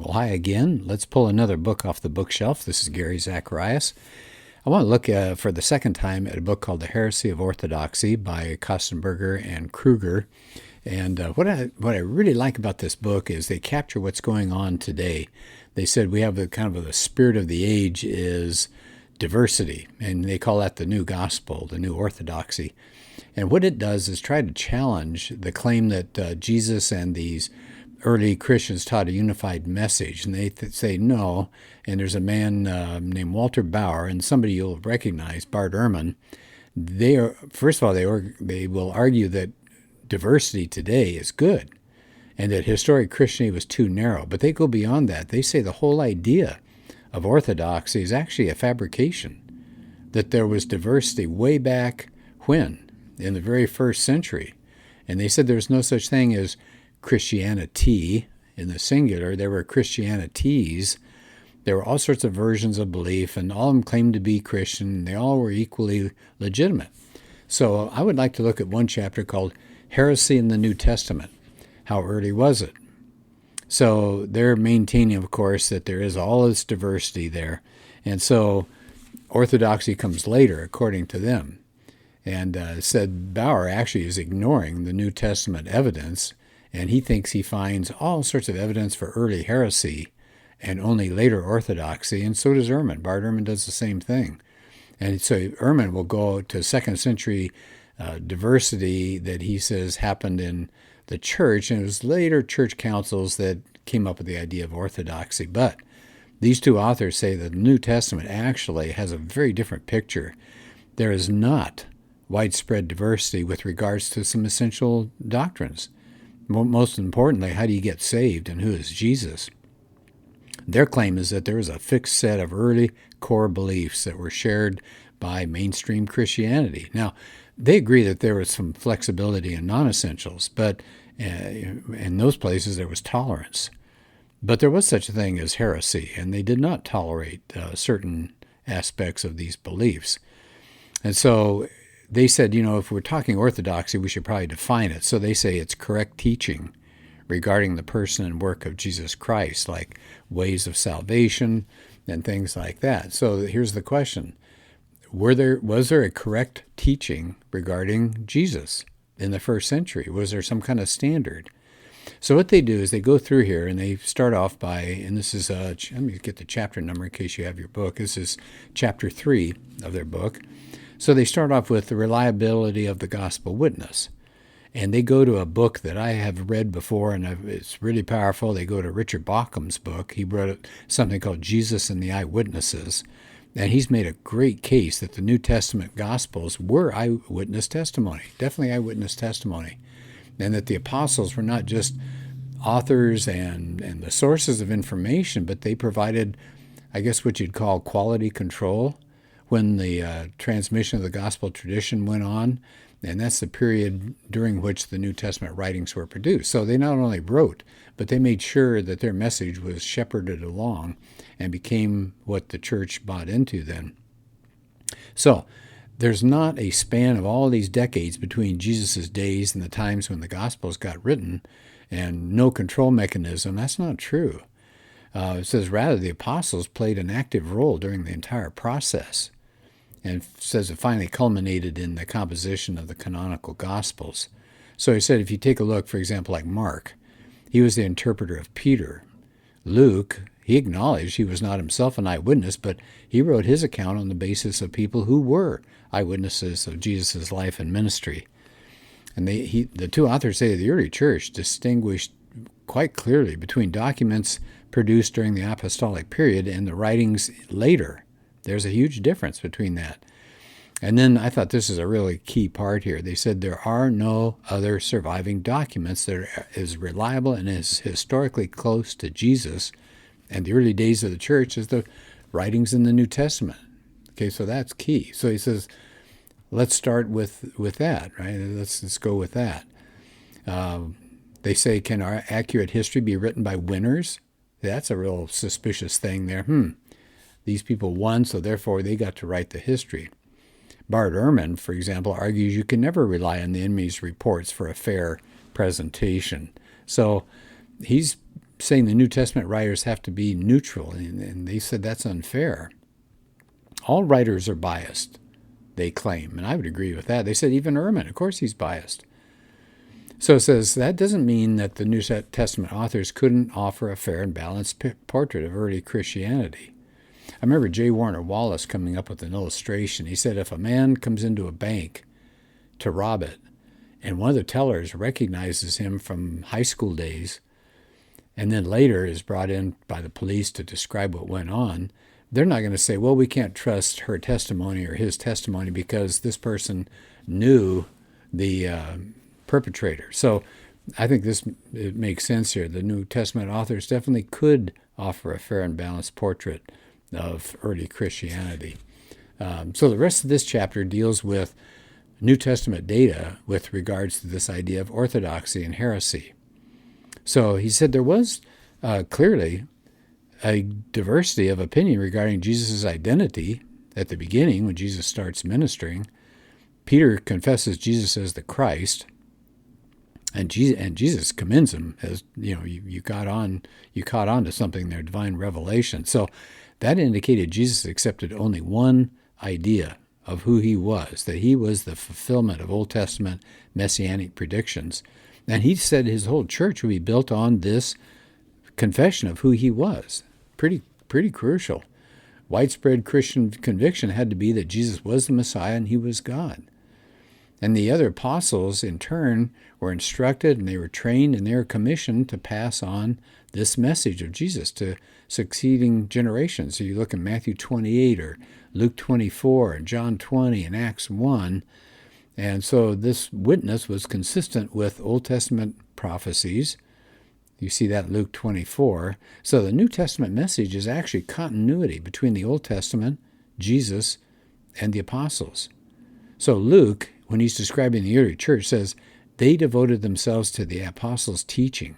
Well, hi again. Let's pull another book off the bookshelf. This is Gary Zacharias. I want to look for the second time at a book called The Heresy of Orthodoxy by Kostenberger and Kruger. And what I really like about this book is they capture what's going on today. They said we have the kind of the spirit of the age is diversity, and they call that the new gospel, the new orthodoxy. And what it does is try to challenge the claim that Jesus and these early Christians taught a unified message, and they say no. And there's a man named Walter Bauer, and somebody you'll recognize, Bart Ehrman. First of all, they will argue that diversity today is good, and that historic Christianity was too narrow. But they go beyond that. They say the whole idea of orthodoxy is actually a fabrication, that there was diversity way back when, in the very first century. And they said there's no such thing as Christianity in the singular. There were Christianities. There were all sorts of versions of belief, and all of them claimed to be Christian, and they all were equally legitimate. So I would like to look at one chapter called Heresy in the New Testament. How early was it? So they're maintaining, of course, that there is all this diversity there. And so orthodoxy comes later, according to them. And said Bauer actually is ignoring the New Testament evidence, and he thinks he finds all sorts of evidence for early heresy and only later orthodoxy, and so does Ehrman. Bart Ehrman does the same thing. And so Ehrman will go to second century diversity that he says happened in the church, and it was later church councils that came up with the idea of orthodoxy. But these two authors say that the New Testament actually has a very different picture. There is not widespread diversity with regards to some essential doctrines. Most importantly, how do you get saved, and who is Jesus? Their claim is that there is a fixed set of early core beliefs that were shared by mainstream Christianity. Now, they agree that there was some flexibility in non-essentials, but in those places there was tolerance. But there was such a thing as heresy, and they did not tolerate certain aspects of these beliefs. And so they said, if we're talking orthodoxy, we should probably define it. So they say it's correct teaching regarding the person and work of Jesus Christ, like ways of salvation and things like that. So here's the question. Was there a correct teaching regarding Jesus in the first century? Was there some kind of standard? So what they do is they go through here and they start off by, and this is, let me get the chapter number in case you have your book. This is chapter 3 of their book. So they start off with the reliability of the gospel witness. And they go to a book that I have read before, and it's really powerful. They go to Richard Bauckham's book. He wrote something called Jesus and the Eyewitnesses. And he's made a great case that the New Testament Gospels were eyewitness testimony, definitely eyewitness testimony. And that the apostles were not just authors and the sources of information, but they provided, I guess, what you'd call quality control when the transmission of the gospel tradition went on. And that's the period during which the New Testament writings were produced. So they not only wrote, but they made sure that their message was shepherded along and became what the church bought into then. So there's not a span of all these decades between Jesus' days and the times when the Gospels got written and no control mechanism. That's not true. It says rather the apostles played an active role during the entire process. And says it finally culminated in the composition of the canonical Gospels. So he said if you take a look, for example, like Mark, he was the interpreter of Peter. Luke, he acknowledged he was not himself an eyewitness, but he wrote his account on the basis of people who were eyewitnesses of Jesus' life and ministry. And the two authors say the early church distinguished quite clearly between documents produced during the apostolic period and the writings later. There's a huge difference between that. And then I thought this is a really key part here. They said there are no other surviving documents that are as reliable and as historically close to Jesus and the early days of the church as the writings in the New Testament. Okay, so that's key. So he says, let's start with that, right? Let's go with that. They say, can our accurate history be written by winners? That's a real suspicious thing there. These people won, so therefore they got to write the history. Bart Ehrman, for example, argues you can never rely on the enemy's reports for a fair presentation. So he's saying the New Testament writers have to be neutral, and they said that's unfair. All writers are biased, they claim, and I would agree with that. They said even Ehrman, of course he's biased. So it says that doesn't mean that the New Testament authors couldn't offer a fair and balanced portrait of early Christianity. I remember J. Warner Wallace coming up with an illustration. He said if a man comes into a bank to rob it, and one of the tellers recognizes him from high school days, and then later is brought in by the police to describe what went on, they're not going to say, well, we can't trust her testimony or his testimony because this person knew the perpetrator. So I think it makes sense here. The New Testament authors definitely could offer a fair and balanced portrait of early Christianity. So the rest of this chapter deals with New Testament data with regards to this idea of orthodoxy and heresy. So he said there was clearly a diversity of opinion regarding Jesus' identity at the beginning when Jesus starts ministering. Peter confesses Jesus as the Christ, and Jesus commends him as, you caught on to something there, divine revelation. So that indicated Jesus accepted only one idea of who he was, that he was the fulfillment of Old Testament messianic predictions. And he said his whole church would be built on this confession of who he was. Pretty crucial. Widespread Christian conviction had to be that Jesus was the Messiah and he was God. And the other apostles, in turn, were instructed and they were trained and they were commissioned to pass on this message of Jesus to succeeding generations. So you look at Matthew 28 or Luke 24 and John 20 and Acts 1. And so this witness was consistent with Old Testament prophecies. You see that in Luke 24. So the New Testament message is actually continuity between the Old Testament, Jesus, and the apostles. So Luke, when he's describing the early church, says they devoted themselves to the apostles' teaching.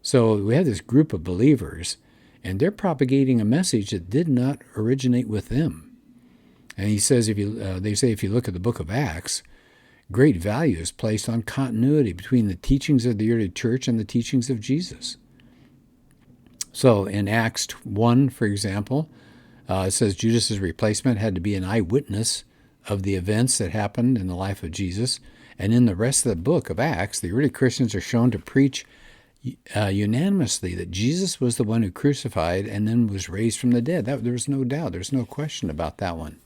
So we have this group of believers, and they're propagating a message that did not originate with them. And he says, they say if you look at the book of Acts, great value is placed on continuity between the teachings of the early church and the teachings of Jesus. So in Acts 1, for example, it says Judas's replacement had to be an eyewitness of the events that happened in the life of Jesus. And in the rest of the book of Acts, the early Christians are shown to preach unanimously that Jesus was the one who crucified and then was raised from the dead. There was no doubt. There's no question about that one.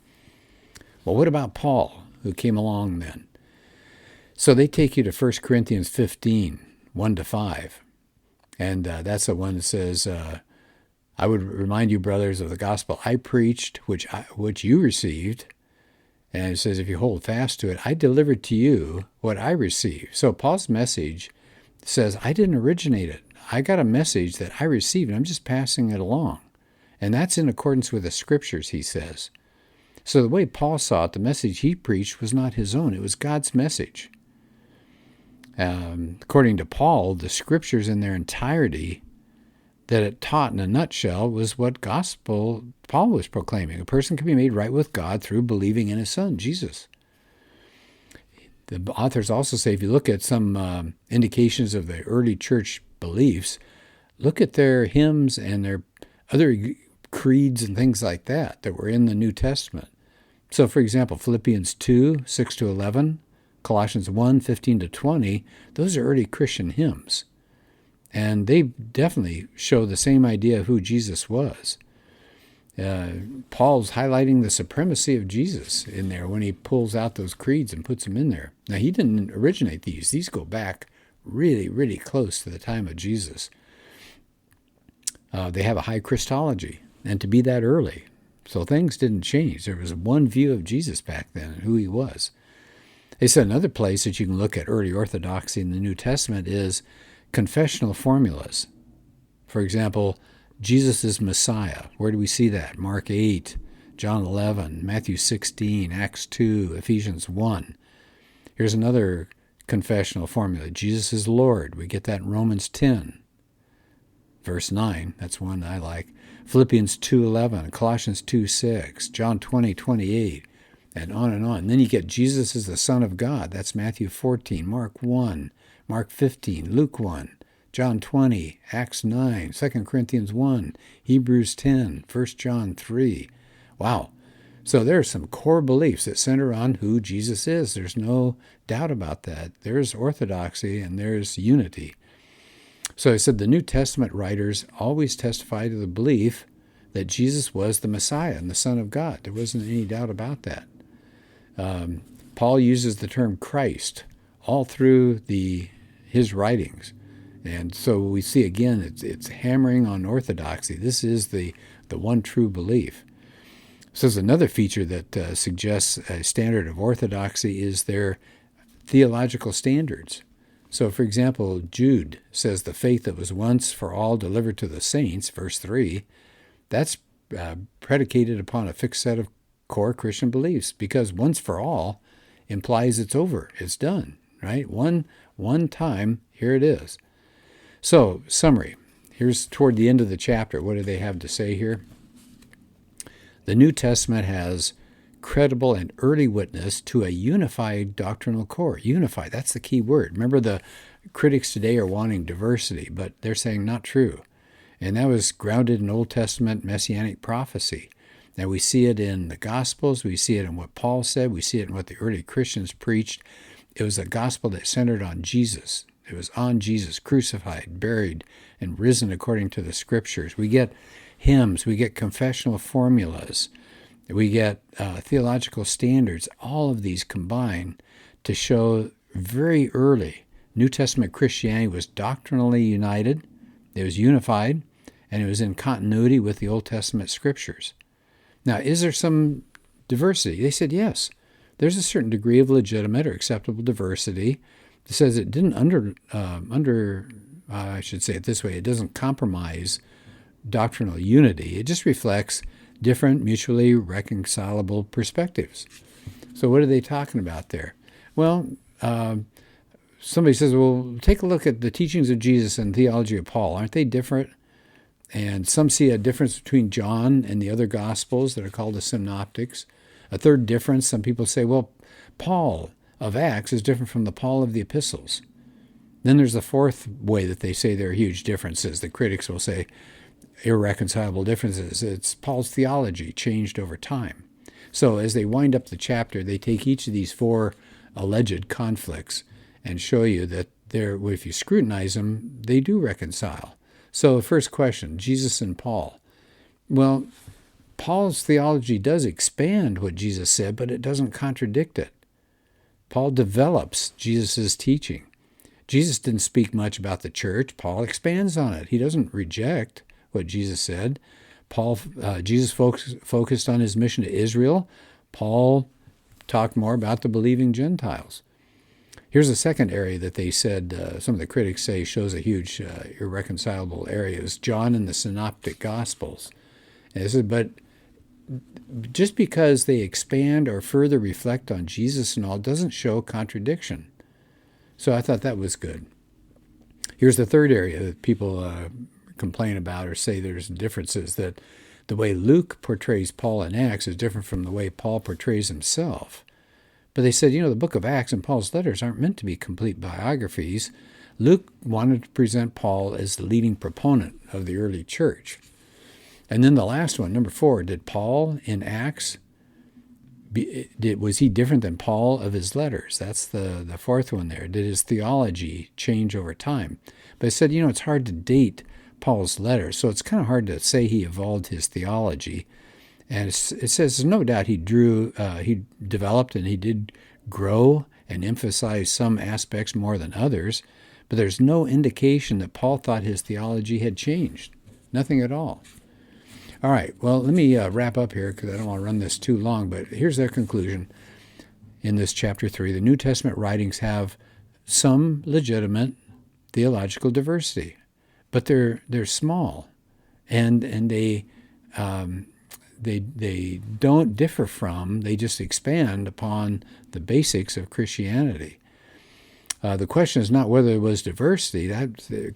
Well, what about Paul, who came along then? So they take you to 1 Corinthians 15, 1-5. And that's the one that says, I would remind you, brothers, of the gospel I preached, which you received. And it says, if you hold fast to it, I delivered to you what I received. So Paul's message says, I didn't originate it. I got a message that I received, and I'm just passing it along. And that's in accordance with the scriptures, he says. So the way Paul saw it, the message he preached was not his own. It was God's message. According to Paul, the scriptures in their entirety that it taught in a nutshell was what gospel Paul was proclaiming. A person can be made right with God through believing in his son, Jesus. The authors also say, if you look at some indications of the early church beliefs, look at their hymns and their other creeds and things like that were in the New Testament. So, for example, Philippians 2, 6-11, Colossians 1, 15-20, those are early Christian hymns. And they definitely show the same idea of who Jesus was. Paul's highlighting the supremacy of Jesus in there when he pulls out those creeds and puts them in there. Now, he didn't originate these. These go back really, really close to the time of Jesus. They have a high Christology, and to be that early. So things didn't change. There was one view of Jesus back then and who he was. They said another place that you can look at early orthodoxy in the New Testament is confessional formulas. For example, Jesus is Messiah. Where do we see that? Mark 8, John 11, Matthew 16, Acts 2, Ephesians 1. Here's another confessional formula. Jesus is Lord. We get that in Romans 10, verse 9. That's one I like. Philippians 2:11, Colossians 2:6, John 20:28, and on and on. And then you get Jesus is the Son of God. That's Matthew 14, Mark 1, Mark 15, Luke 1, John 20, Acts 9, 2 Corinthians 1, Hebrews 10, 1 John 3. Wow. So there are some core beliefs that center on who Jesus is. There's no doubt about that. There's orthodoxy and there's unity. So I said the New Testament writers always testify to the belief that Jesus was the Messiah and the Son of God. There wasn't any doubt about that. Paul uses the term Christ all through his writings. And so we see again, it's hammering on orthodoxy. This is the one true belief. So there's another feature that suggests a standard of orthodoxy is their theological standards. So, for example, Jude says the faith that was once for all delivered to the saints, verse 3, that's predicated upon a fixed set of core Christian beliefs, because once for all implies it's over, it's done, right? One time, here it is. So, summary. Here's toward the end of the chapter. What do they have to say here? The New Testament has credible and early witness to a unified doctrinal core. Unified, that's the key word. Remember, the critics today are wanting diversity, but they're saying not true. And that was grounded in Old Testament messianic prophecy. Now we see it in the Gospels, we see it in what Paul said, we see it in what the early Christians preached. It was a gospel that centered on Jesus. It was on Jesus, crucified, buried, and risen according to the Scriptures. We get hymns, we get confessional formulas, we get theological standards. All of these combine to show very early New Testament Christianity was doctrinally united, it was unified, and it was in continuity with the Old Testament Scriptures. Now, is there some diversity? They said yes. There's a certain degree of legitimate or acceptable diversity. It says it didn't I should say it this way, it doesn't compromise doctrinal unity. It just reflects different mutually reconcilable perspectives. So what are they talking about there? Well, somebody says, well, take a look at the teachings of Jesus and theology of Paul. Aren't they different? And some see a difference between John and the other Gospels that are called the synoptics. A third difference, some people say, well, Paul of Acts is different from the Paul of the epistles. Then there's the fourth way that they say there are huge differences. The critics will say irreconcilable differences. It's Paul's theology changed over time. So as they wind up the chapter, they take each of these four alleged conflicts and show you that if you scrutinize them, they do reconcile. So first question, Jesus and Paul. Well, Paul's theology does expand what Jesus said, but it doesn't contradict it. Paul develops Jesus' teaching. Jesus didn't speak much about the church. Paul expands on it. He doesn't reject what Jesus said. Jesus focused on his mission to Israel. Paul talked more about the believing Gentiles. Here's a second area that they said, some of the critics say shows a huge irreconcilable area, is John and the Synoptic Gospels. And they said, but just because they expand or further reflect on Jesus and all doesn't show contradiction. So I thought that was good. Here's the third area that people complain about or say there's differences, that the way Luke portrays Paul in Acts is different from the way Paul portrays himself. But they said, the book of Acts and Paul's letters aren't meant to be complete biographies. Luke wanted to present Paul as the leading proponent of the early church. And then the last one, number 4, did Paul in Acts, was he different than Paul of his letters? That's the fourth one there. Did his theology change over time? But I said, it's hard to date Paul's letters, so it's kind of hard to say he evolved his theology. And it says there's no doubt he developed and he did grow and emphasize some aspects more than others, but there's no indication that Paul thought his theology had changed. Nothing at all. All right, well, let me wrap up here because I don't want to run this too long, but here's their conclusion in this chapter 3. The New Testament writings have some legitimate theological diversity, but they're small, and they don't differ from, they just expand upon the basics of Christianity. The question is not whether there was diversity.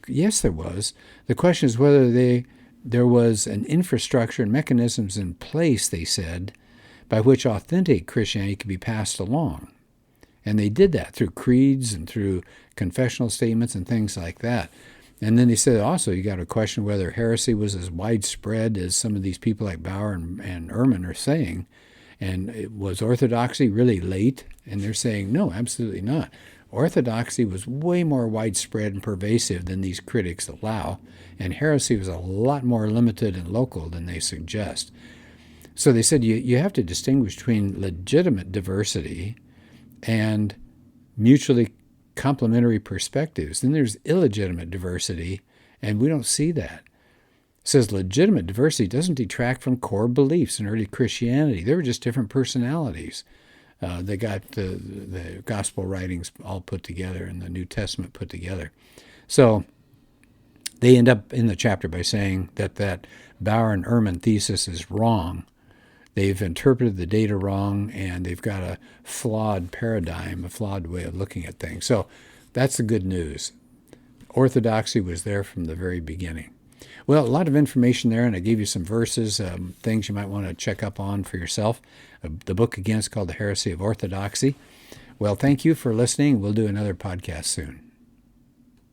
Yes, there was. The question is whether there was an infrastructure and mechanisms in place, they said, by which authentic Christianity could be passed along. And they did that through creeds and through confessional statements and things like that. And then they said also you got to question whether heresy was as widespread as some of these people like Bauer and Ehrman are saying. And was Orthodoxy really late? And they're saying, no, absolutely not. Orthodoxy was way more widespread and pervasive than these critics allow, and heresy was a lot more limited and local than they suggest. So they said you have to distinguish between legitimate diversity and mutually complementary perspectives. Then there's illegitimate diversity, and we don't see that. It says legitimate diversity doesn't detract from core beliefs in early Christianity. They were just different personalities. They got the gospel writings all put together and the New Testament put together. So they end up in the chapter by saying that Bauer and Ehrman thesis is wrong. They've interpreted the data wrong, and they've got a flawed paradigm, a flawed way of looking at things. So that's the good news. Orthodoxy was there from the very beginning. Well, a lot of information there, and I gave you some verses, things you might want to check up on for yourself. The book, again, is called The Heresy of Orthodoxy. Well, thank you for listening. We'll do another podcast soon.